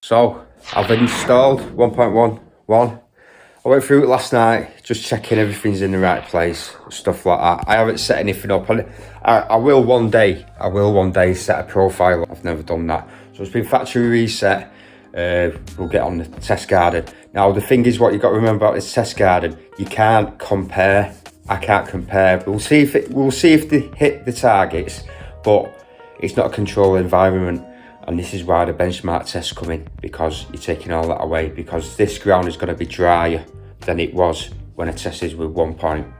So I've installed 1.11. I went through it last night, just checking everything's in the right place, stuff like that. I haven't set anything up on it. I will one day set a profile. I've never done that. So it's been factory reset. We'll get on the test garden. Now the thing is, what you've got to remember about this test garden, you can't compare. I can't compare. We'll see if they hit the targets, but it's not a controlled environment. And this is why the benchmark tests come in, because you're taking all that away, because this ground is going to be drier than it was when I tested with 1.10,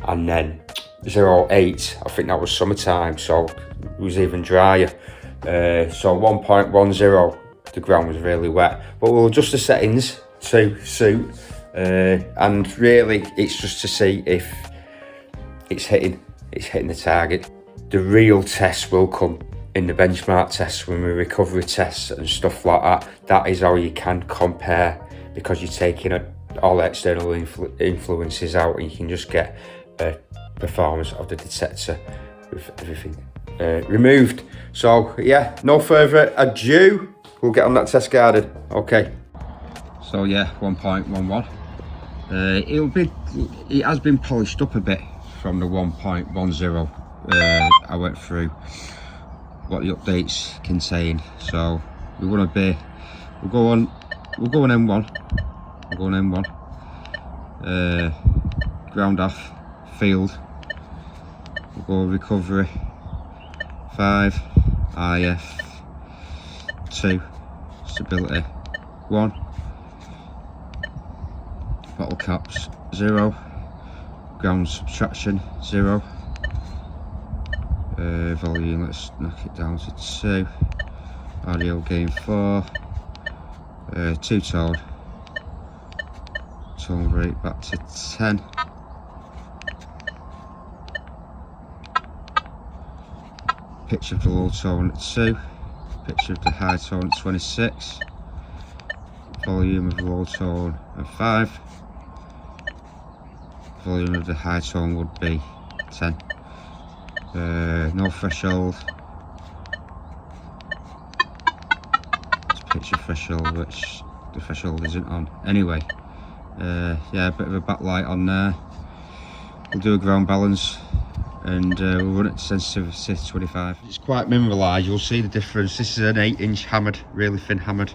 and then 0.8, I think that was summertime, so it was even drier. So 1.10, the ground was really wet, but we'll adjust the settings to suit, and really it's just to see if it's hitting the target. The real test will come in the benchmark tests, when we recovery tests and stuff like that. That is how you can compare, because you're taking all the external influences out, and you can just get a performance of the detector with everything removed. So yeah, no further ado, we'll get on that test garden. Okay, so yeah, 1.11. It has been polished up a bit from the 1.10. I went through what the updates contain, so we'll go on M1, ground off, field, we'll go recovery, 5, IF, 2, stability, 1, bottle caps, 0, ground subtraction, 0, volume, let's knock it down to 2, audio gain 4, 2-tone, tone rate back to 10, pitch of the low tone at 2, pitch of the high tone at 26, volume of the low tone at 5, volume of the high tone would be 10. No threshold, it's picture threshold, which the threshold isn't on. Anyway, yeah, a bit of a backlight on there. We'll do a ground balance, and we'll run it to sensitivity 25. It's quite mineralised, you'll see the difference. This is an 8-inch hammered, really thin hammered.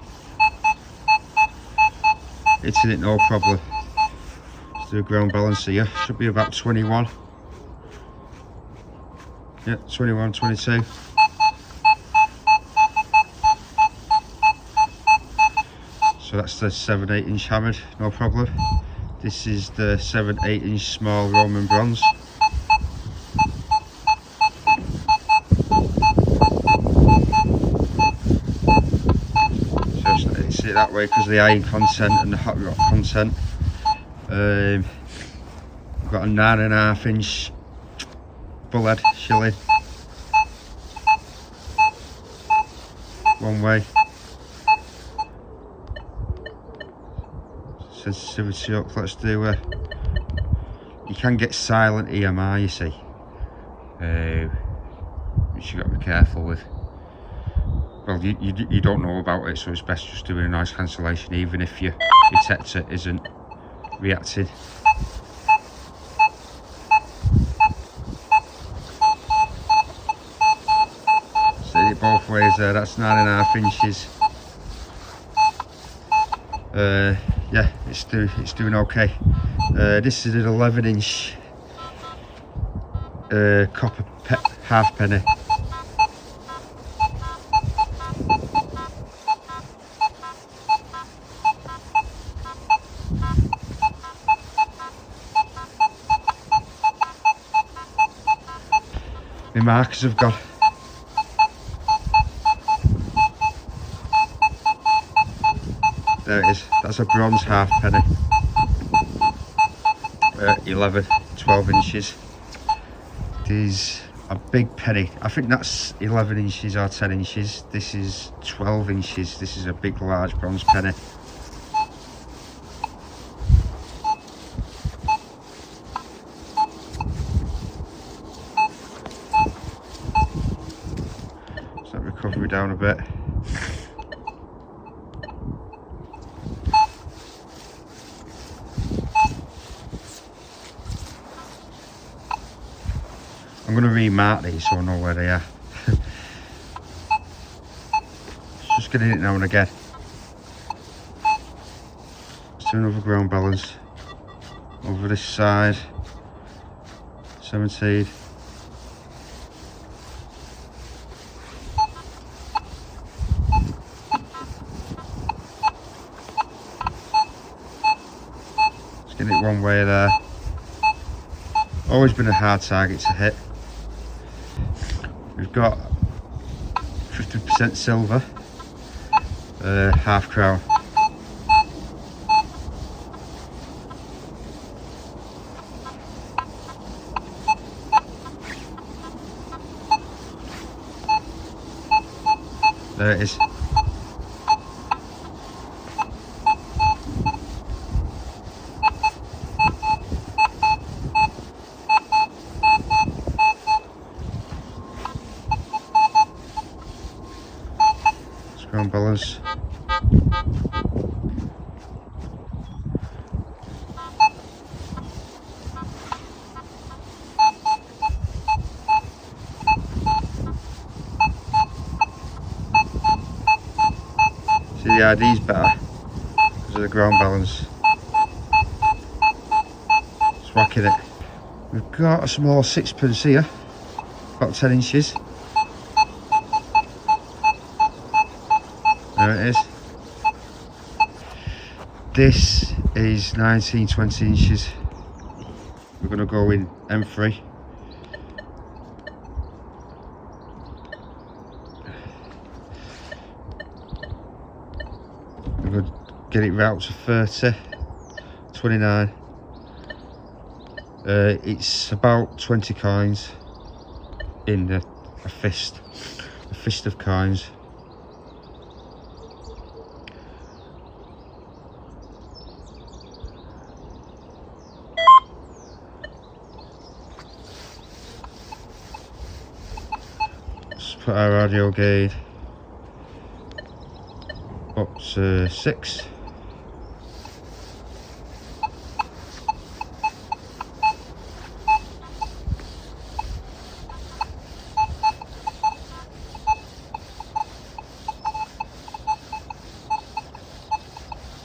Hitting it no problem. Let's do a ground balance here, should be about 21. Yeah, 21, 22. So that's the 7/8 inch hammered, no problem. This is the 7/8 inch small Roman bronze. So it's it that way because of the iron content and the hot rock content. We've got a 9.5 inch bullhead shilling, one way, sensitivity up. Let's do you can get silent EMI, you see, which you got to be careful with. Well, you don't know about it, so it's best just doing a noise cancellation, even if your detector isn't reacting. Both ways there, that's 9.5 inches. Yeah, it's doing okay. This is an 11 inch copper halfpenny. My markers have got there it is, that's a bronze halfpenny, 11, 12 inches. These a big penny, I think that's 11 inches or 10 inches. This is 12 inches, this is a big large bronze penny. So that recovery down a bit. I'm going to remark these so I know where they are. Just getting it now and again. Let's do another ground balance. Over this side. 17. Just getting it one way there. Always been a hard target to hit. We've got 50% silver, half crown. There it is. Ground balance. See, the ID's better because of the ground balance. Just whacking it. We've got a small sixpence here, about 10 inches. There it is. This is 19-20 inches. We're going to go in M3. We're going to get it right up to 30, 29. It's about 20 coins in a fist of coins. Put our audio gauge up to 6. See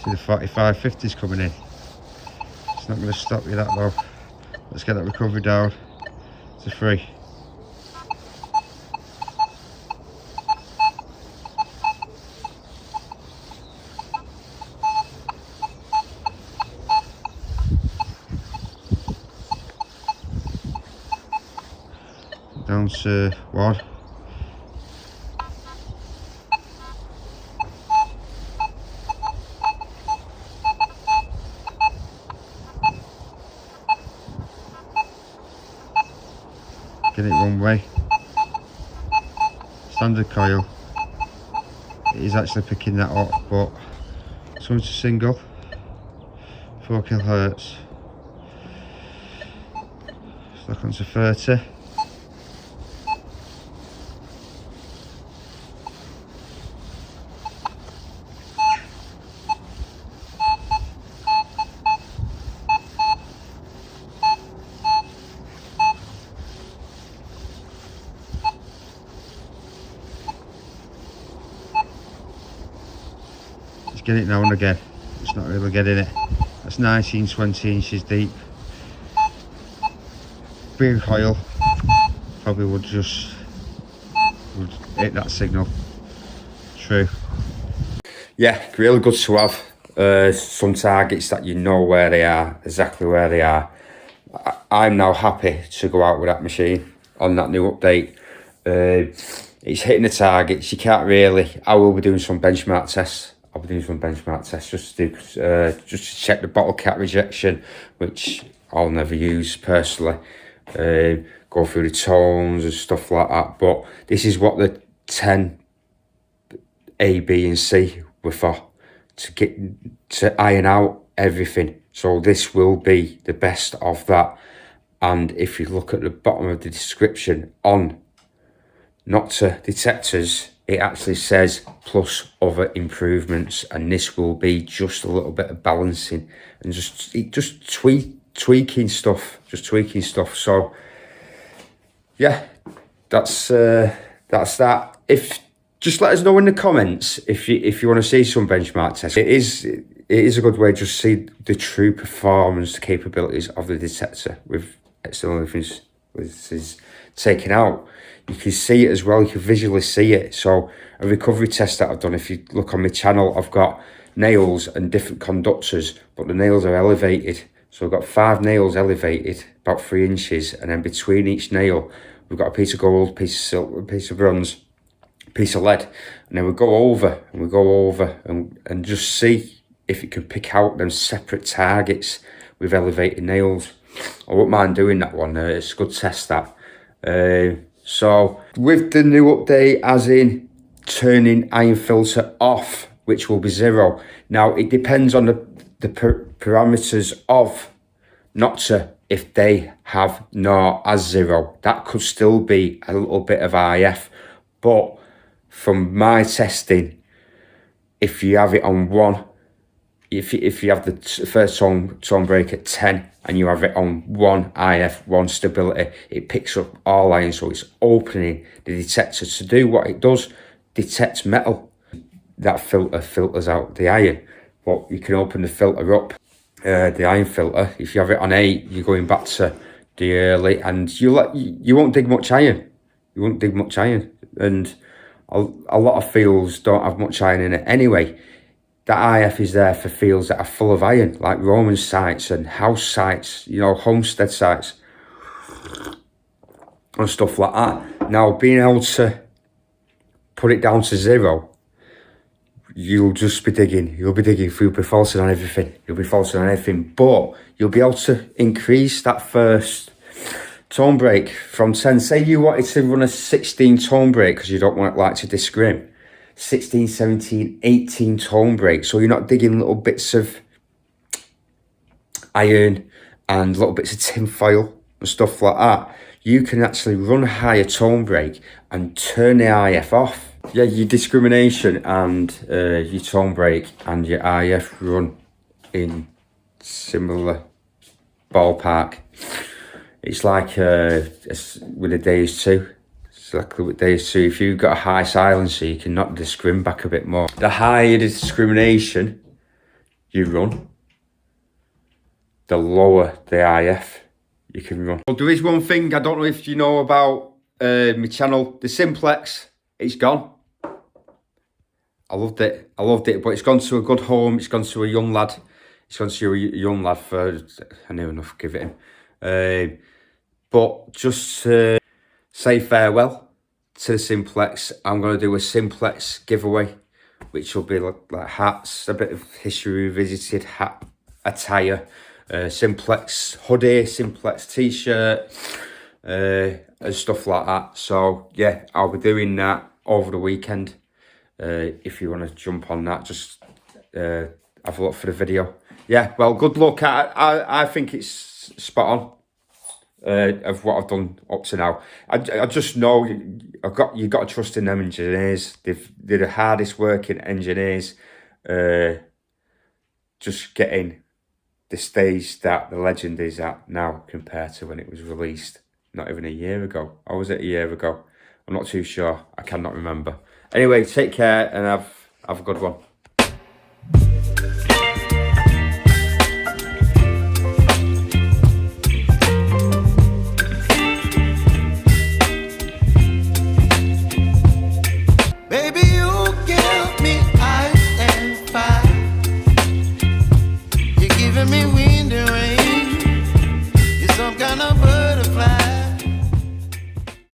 the 45-50's coming in. It's not going to stop you that though. Let's get that recovery down to 3. Down to 1. Get it one way. Standard coil. It is actually picking that up, but swing to single. 4 kilohertz. Stuck onto 30. Get it now and again. It's not really getting it. That's 19-20 inches deep. Being coil probably would hit that signal. True. Yeah, really good to have some targets that you know where they are, exactly where they are. I'm now happy to go out with that machine on that new update. It's hitting the targets. You can't really. I will be doing some benchmark tests. I'll be doing some benchmark tests just to check the bottle cap rejection, which I'll never use personally. Go through the tones and stuff like that. But this is what the 10 A, B, and C were for, to iron out everything. So this will be the best of that. And if you look at the bottom of the description on not to detectors, it actually says plus other improvements, and this will be just a little bit of balancing and just tweaking stuff, So yeah, that's that. If just let us know in the comments if you want to see some benchmark tests. It is a good way to just see the true performance capabilities of the detector with external influences taken out. You can see it as well, you can visually see it. So a recovery test that I've done, if you look on my channel, I've got nails and different conductors, but the nails are elevated. So I've got 5 nails elevated, about 3 inches, and then between each nail, we've got a piece of gold, piece of silver, piece of bronze, piece of lead, and then we go over and just see if it can pick out them separate targets with elevated nails. I wouldn't mind doing that one. It's a good test, that. So with the new update, as in turning iron filter off, which will be 0. Now it depends on the parameters of Nocta. If they have NOR as 0, that could still be a little bit of IF, but from my testing, if you have it on 1, if you have the first tone break at 10 and you have it on 1 IF, 1 stability, it picks up all iron, so it's opening the detector to do what it does, detect metal. That filter filters out the iron, but you can open the filter up, the iron filter. If you have it on 8, you're going back to the early, and you won't dig much iron. You won't dig much iron, and a lot of fields don't have much iron in it anyway. That IF is there for fields that are full of iron, like Roman sites and house sites, you know, homestead sites and stuff like that. Now, being able to put it down to 0, you'll just be digging. You'll be falsing on everything. You'll be falsing on everything, but you'll be able to increase that first tone break from 10. Say you wanted to run a 16 tone break because you don't want it like to discrim. 16, 17, 18 tone break. So you're not digging little bits of iron and little bits of tin foil and stuff like that. You can actually run a higher tone break and turn the IF off. Yeah, your discrimination and your tone break and your IF run in similar ballpark. It's like with a Days 2. Exactly with Days 2. If you've got a high silencer, you can knock the discrim back a bit more. The higher the discrimination you run, the lower the IF you can run. Well, there is one thing, I don't know if you know about my channel, the simplex. It's gone. I loved it, but it's gone to a good home. It's gone to a young lad. It's gone to a young lad for, I knew enough, give it him. But just to say farewell to the simplex, I'm going to do a simplex giveaway, which will be like hats, a bit of history revisited hat attire, simplex hoodie, simplex t-shirt, and stuff like that. So yeah, I'll be doing that over the weekend. If you want to jump on that, just have a look for the video. Yeah, well, good luck. I think it's spot on of what I've done up to now. I just know you got to trust in them engineers. They're the hardest working engineers. Just getting the stage that the legend is at now compared to when it was released not even a year ago. Or was it a year ago? I'm not too sure. I cannot remember. Anyway, take care and have a good one. Baby, you give me ice and fire. You're giving me